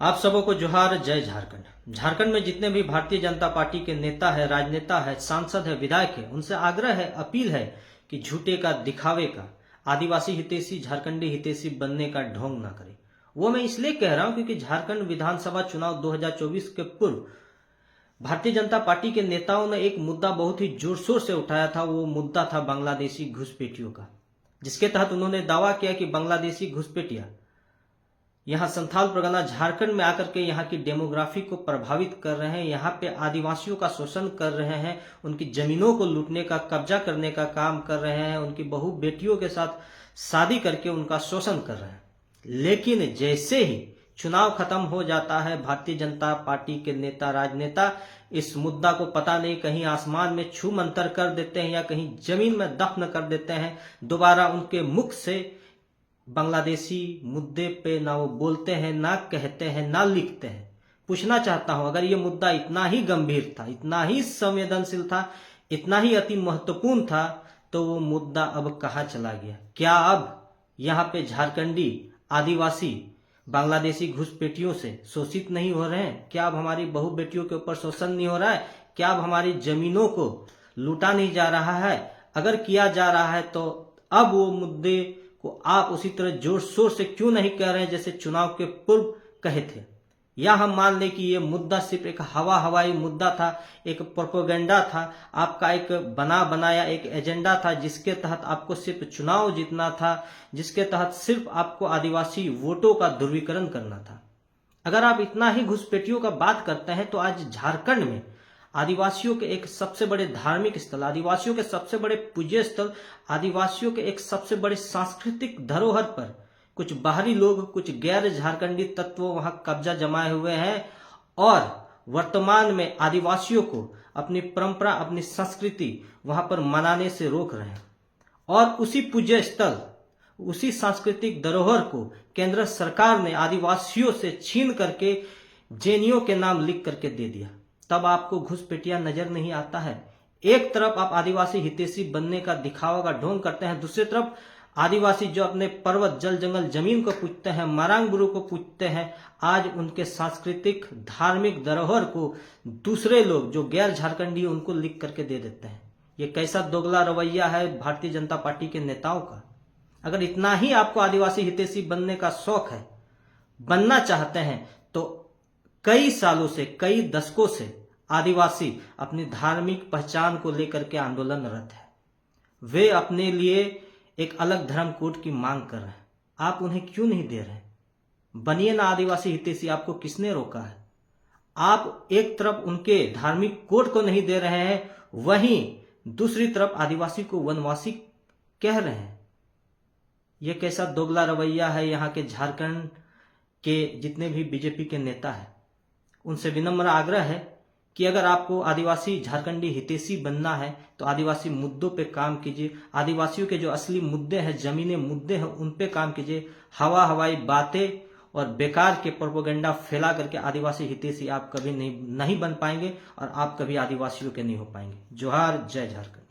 आप सबों को जोहार। जय झारखंड। झारखंड में जितने भी भारतीय जनता पार्टी के नेता है, राजनेता है, सांसद है, विधायक है, उनसे आग्रह है, अपील है कि झूठे का, दिखावे का, आदिवासी हितैषी, झारखंडी हितैषी बनने का ढोंग ना करें। वो मैं इसलिए कह रहा हूं क्योंकि झारखंड विधानसभा चुनाव 2024 के पूर्व भारतीय जनता पार्टी के नेताओं ने एक मुद्दा बहुत ही जोर शोर से उठाया था। वो मुद्दा था बांग्लादेशी घुसपैठियों का, जिसके तहत उन्होंने दावा किया कि बांग्लादेशी घुसपैठिया यहाँ संथाल परगना झारखंड में आकर के यहाँ की डेमोग्राफी को प्रभावित कर रहे हैं, यहाँ पे आदिवासियों का शोषण कर रहे हैं, उनकी जमीनों को लूटने का, कब्जा करने का काम कर रहे हैं, उनकी बहू बेटियों के साथ शादी करके उनका शोषण कर रहे हैं। लेकिन जैसे ही चुनाव खत्म हो जाता है, भारतीय जनता पार्टी के नेता, राजनेता इस मुद्दा को पता नहीं कहीं आसमान में छू मंतर कर देते हैं या कहीं जमीन में दफन कर देते हैं। दोबारा उनके मुख से बांग्लादेशी मुद्दे पे ना वो बोलते हैं, ना कहते हैं, ना लिखते हैं। पूछना चाहता हूं, अगर ये मुद्दा इतना ही गंभीर था, इतना ही संवेदनशील था, इतना ही अति महत्वपूर्ण था, तो वो मुद्दा अब कहाँ चला गया? क्या अब यहाँ पे झारखंडी आदिवासी बांग्लादेशी घुसपैठियों से शोषित नहीं हो रहे हैं? क्या अब हमारी बहु बेटियों के ऊपर शोषण नहीं हो रहा है? क्या अब हमारी जमीनों को लूटा नहीं जा रहा है? अगर किया जा रहा है तो अब वो मुद्दे को आप उसी तरह जोर शोर से क्यों नहीं कह रहे हैं जैसे चुनाव के पूर्व कहे थे? या हम मान लें कि ये मुद्दा सिर्फ एक हवाई मुद्दा था, एक प्रोपेगेंडा था, आपका एक बना बनाया एक एजेंडा था, जिसके तहत आपको सिर्फ चुनाव जीतना था, जिसके तहत सिर्फ आपको आदिवासी वोटों का ध्रुवीकरण करना था। अगर आप इतना ही घुसपैठियों का बात करते हैं तो आज झारखंड में आदिवासियों के एक सबसे बड़े धार्मिक स्थल, आदिवासियों के सबसे बड़े पूज्य स्थल, आदिवासियों के एक सबसे बड़े सांस्कृतिक धरोहर पर कुछ बाहरी लोग, कुछ गैर झारखंडी तत्व वहां कब्जा जमाए हुए हैं और वर्तमान में आदिवासियों को अपनी परंपरा, अपनी संस्कृति वहां पर मनाने से रोक रहे हैं। और उसी पूज्य स्थल, उसी सांस्कृतिक धरोहर को केंद्र सरकार ने आदिवासियों से छीन करके जेएनयू के नाम लिख करके दे दिया। तब आपको घुसपैठिया नजर नहीं आता है? एक तरफ आप आदिवासी हितैषी बनने का, दिखावा का ढोंग करते हैं, दूसरी तरफ आदिवासी जो अपने पर्वत, जल, जंगल, जमीन को पूजते हैं, मरांग बुरु को पूजते हैं, आज उनके सांस्कृतिक धार्मिक धरोहर को दूसरे लोग जो गैर झारखंडी उनको लिख करके दे देते हैं। ये कैसा दोगला रवैया है भारतीय जनता पार्टी के नेताओं का? अगर इतना ही आपको आदिवासी हितैषी बनने का शौक है, बनना चाहते हैं, तो कई सालों से, कई दशकों से आदिवासी अपनी धार्मिक पहचान को लेकर के आंदोलनरत है। वे अपने लिए एक अलग धर्म कोड की मांग कर रहे हैं। आप उन्हें क्यों नहीं दे रहे? बनिए ना आदिवासी हितैषी, आपको किसने रोका है? आप एक तरफ उनके धार्मिक कोड को नहीं दे रहे हैं, वहीं दूसरी तरफ आदिवासी को वनवासी कह रहे हैं। यह कैसा दोगला रवैया है? यहाँ के झारखंड के जितने भी बीजेपी के नेता हैं, उनसे विनम्र आग्रह है कि अगर आपको आदिवासी झारखंडी हितैषी बनना है तो आदिवासी मुद्दों पे काम कीजिए। आदिवासियों के जो असली मुद्दे हैं, जमीनी मुद्दे हैं, उन पे काम कीजिए। हवाई बातें और बेकार के प्रोपेगेंडा फैला करके आदिवासी हितैषी आप कभी नहीं बन पाएंगे और आप कभी आदिवासियों के नहीं हो पाएंगे। जोहार। जय झारखंड।